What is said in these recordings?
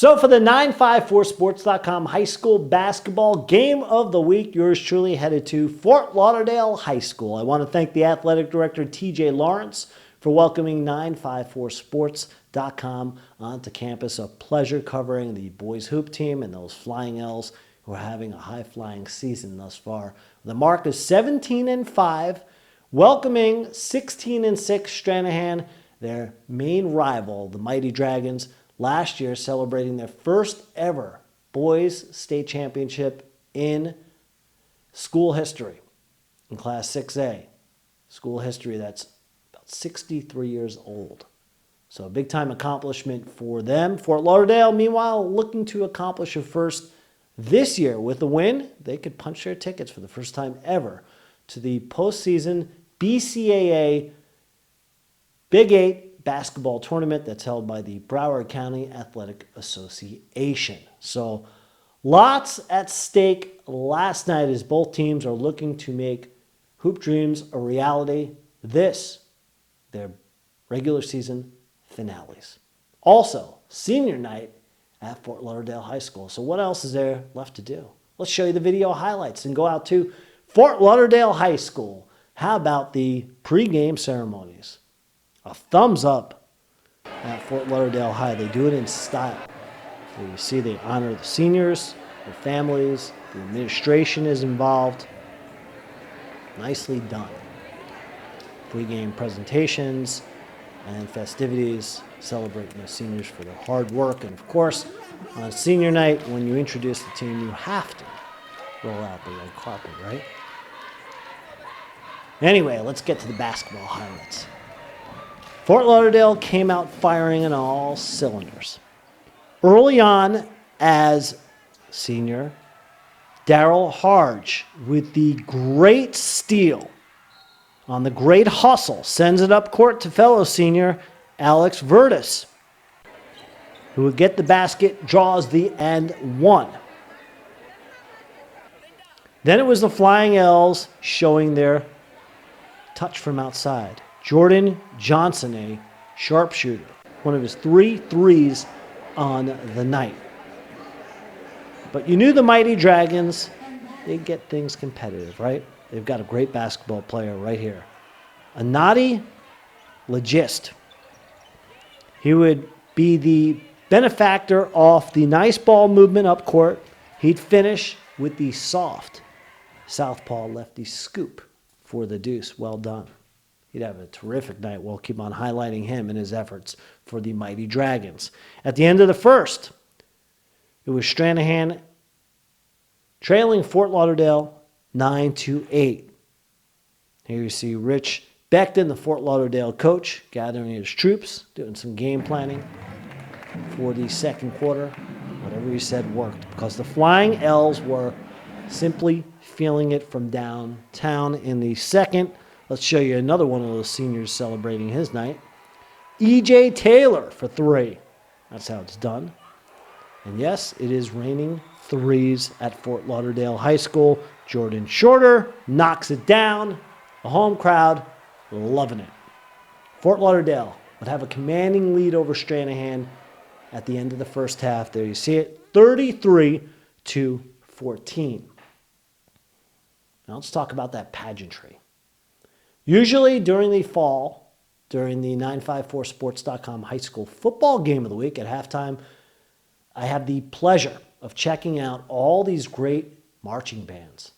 So for the 954sports.com high school basketball game of the week, yours truly headed to Fort Lauderdale High School. I want to thank the athletic director, TJ Lawrence, for welcoming 954sports.com onto campus. A pleasure covering the boys hoop team and those Flying L's who are having a high-flying season thus far. The mark is 17-5, welcoming 16-6 Stranahan, their main rival, the Mighty Dragons, last year celebrating their first ever boys state championship in school history, in Class 6A. School history that's about 63 years old. So a big-time accomplishment for them. Fort Lauderdale, meanwhile, looking to accomplish a first this year. With a win, they could punch their tickets for the first time ever to the postseason BCAA Big 8 basketball tournament that's held by the Broward County Athletic Association. So lots at stake last night as both teams are looking to make hoop dreams a reality. This, their regular season finales. Also, senior night at Fort Lauderdale High School. So what else is there left to do? Let's show you the video highlights and go out to Fort Lauderdale High School. How about the pregame ceremonies? A thumbs up at Fort Lauderdale High. They do it in style. So you see they honor the seniors, their families, the administration is involved. Nicely done. Pre-game presentations and festivities celebrating the seniors for their hard work. And of course, on senior night, when you introduce the team, you have to roll out the red carpet, right? Anyway, let's get to the basketball highlights. Fort Lauderdale came out firing on all cylinders. Early on, as senior, Darryl Harge with the great steal on the great hustle sends it up court to fellow senior Alex Vertis, who would get the basket, draws the and one. Then it was the Flying L's showing their touch from outside. Jordan Johnson, a sharpshooter, one of his 3 threes on the night. But you knew the Mighty Dragons, they'd get things competitive, right? They've got a great basketball player right here. Anadi Legist. He would be the benefactor off the nice ball movement up court. He'd finish with the soft southpaw lefty scoop for the deuce. Well done. He'd have a terrific night. We'll keep on highlighting him and his efforts for the Mighty Dragons. At the end of the first, it was Stranahan trailing Fort Lauderdale 9-8. Here you see Rich Beckton, the Fort Lauderdale coach, gathering his troops, doing some game planning for the second quarter. Whatever he said worked because the Flying L's were simply feeling it from downtown in the second. Let's show you another one of those seniors celebrating his night. E.J. Taylor for 3. That's how it's done. And yes, it is raining threes at Fort Lauderdale High School. Jordan Shorter knocks it down. The home crowd loving it. Fort Lauderdale would have a commanding lead over Stranahan at the end of the first half. There you see it, 33-14. Now let's talk about that pageantry. Usually during the fall, during the 954sports.com high school football game of the week at halftime, I have the pleasure of checking out all these great marching bands,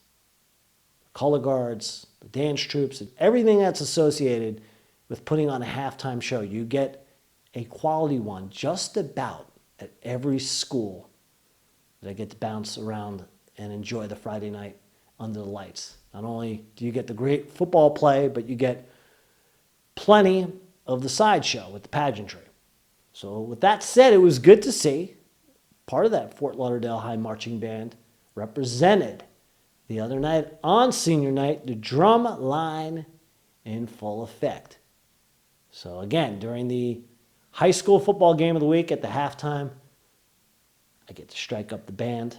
color guards, the dance troops, and everything that's associated with putting on a halftime show. You get a quality one just about at every school that I get to bounce around and enjoy the Friday night under the lights. Not only do you get the great football play, but you get plenty of the sideshow with the pageantry. So with that said, it was good to see part of that Fort Lauderdale High marching band represented the other night on senior night, the drum line in full effect. So again, during the high school football game of the week at the halftime, I get to strike up the band,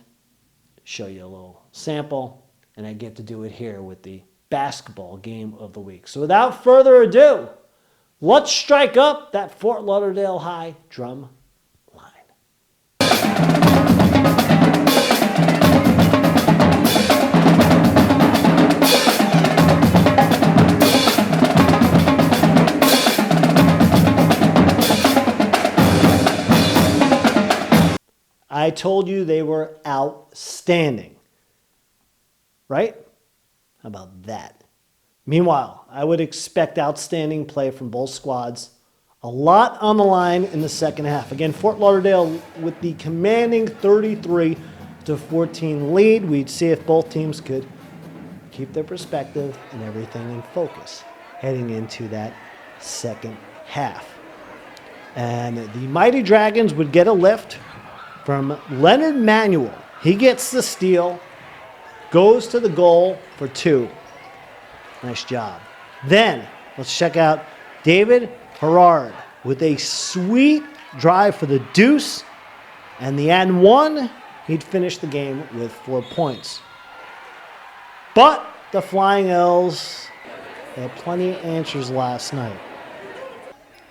show you a little sample, and I get to do it here with the basketball game of the week. So without further ado, let's strike up that Fort Lauderdale High drum line. I told you they were outstanding. Right? How about that? Meanwhile, I would expect outstanding play from both squads. A lot on the line in the second half. Again, Fort Lauderdale with the commanding 33-14 lead. We'd see if both teams could keep their perspective and everything in focus heading into that second half. And the Mighty Dragons would get a lift from Leonard Manuel. He gets the steal, goes to the goal for 2. Nice job. Then, let's check out David Herrard with a sweet drive for the deuce. And the and 1, he'd finish the game with 4 points. But the Flying L's had plenty of answers last night.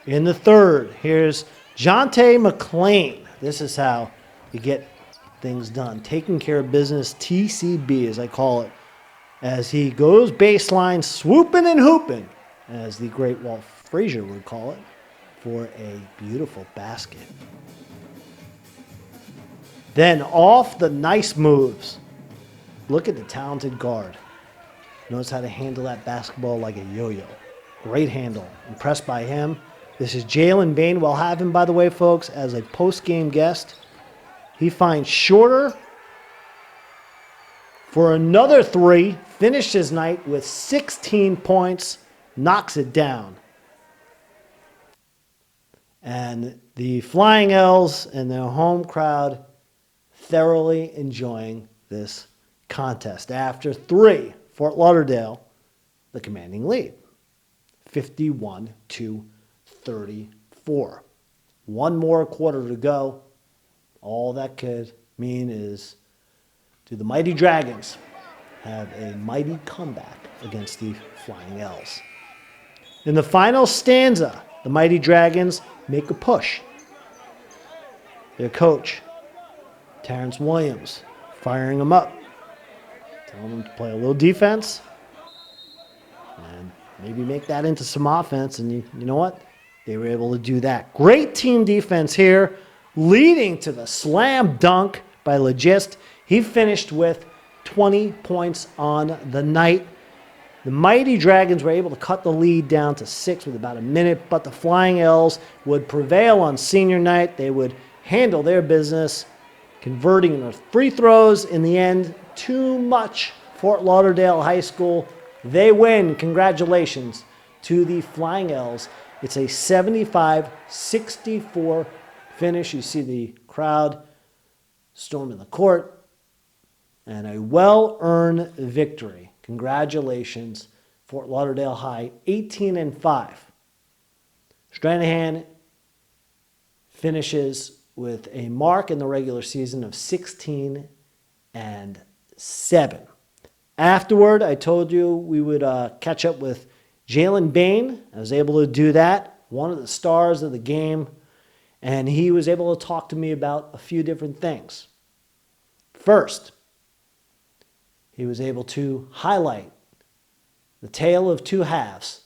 In the third, here's Jonte McLean. This is how you get things done. Taking care of business, TCB as I call it. As he goes baseline, swooping and hooping, as the great Walt Frazier would call it, for a beautiful basket. Then off the nice moves. Look at the talented guard. Knows how to handle that basketball like a yo-yo. Great handle. Impressed by him. This is Jalen Bain. We'll have him, by the way, folks, as a post-game guest. He finds Shorter for another 3. Finished his night with 16 points. Knocks it down. And the Flying L's and their home crowd thoroughly enjoying this contest. After 3, Fort Lauderdale, the commanding lead, 51-34. One more quarter to go. All that could mean is, do the Mighty Dragons have a mighty comeback against the Flying L's? In the final stanza, the Mighty Dragons make a push. Their coach, Terrence Williams, firing them up, telling them to play a little defense and maybe make that into some offense. And you know what? They were able to do that. Great team defense here, leading to the slam dunk by Legist. He finished with 20 points on the night. The Mighty Dragons were able to cut the lead down to 6 with about a minute, but the Flying L's would prevail on senior night. They would handle their business, converting their free throws. In the end, too much Fort Lauderdale High School. They win. Congratulations to the Flying L's. It's a 75-64 finish. You see the crowd storming the court, and a well-earned victory. Congratulations, Fort Lauderdale High, 18-5. Stranahan finishes with a mark in the regular season of 16-7. Afterward, I told you we would catch up with Jalen Bain. I was able to do that, one of the stars of the game, and he was able to talk to me about a few different things. First, he was able to highlight the tale of two halves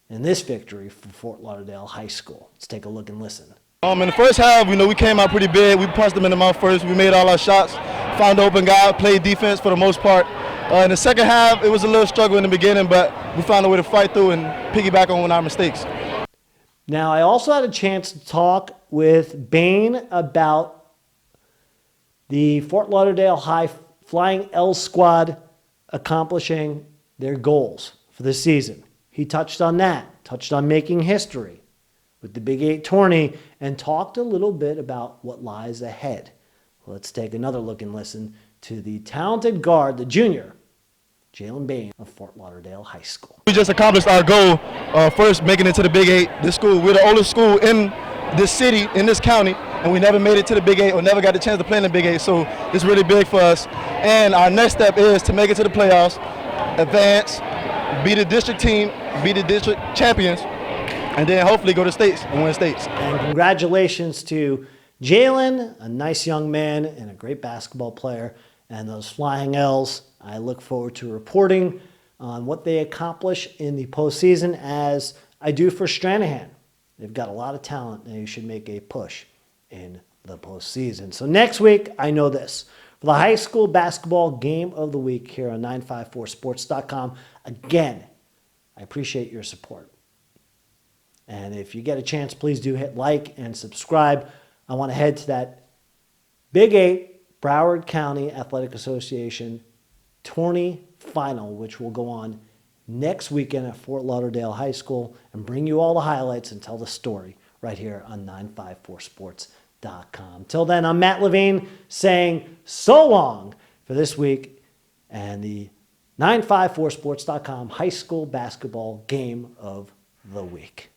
in this victory for Fort Lauderdale High School. Let's take a look and listen. In the first half, we came out pretty big. We punched them in the mouth first. We made all our shots, found the open guy, played defense for the most part. In the second half, it was a little struggle in the beginning, but we found a way to fight through and piggyback on our mistakes. Now, I also had a chance to talk with Bain about the Fort Lauderdale High Flying L squad accomplishing their goals for the season. He touched on that, touched on making history with the Big 8 tourney, and talked a little bit about what lies ahead. Let's take another look and listen to the talented guard, the junior, Jalen Bain of Fort Lauderdale High School. We just accomplished our goal, first making it to the Big 8. This school, we're the oldest school in this city, in this county, and we never made it to the Big 8 or never got the chance to play in the Big 8, so it's really big for us. And our next step is to make it to the playoffs, advance, be the district team, be the district champions, and then hopefully go to states and win states. And congratulations to Jalen, a nice young man and a great basketball player, and those Flying L's. I look forward to reporting on what they accomplish in the postseason, as I do for Stranahan. They've got a lot of talent, and they should make a push in the postseason. So next week, I know this. For the high school basketball game of the week here on 954sports.com, again, I appreciate your support. And if you get a chance, please do hit like and subscribe. I want to head to that Big 8 Broward County Athletic Association tourney final, which will go on next weekend at Fort Lauderdale High School, and bring you all the highlights and tell the story right here on 954sports.com. Till then, I'm Matt Levine saying so long for this week and the 954sports.com high school basketball game of the week.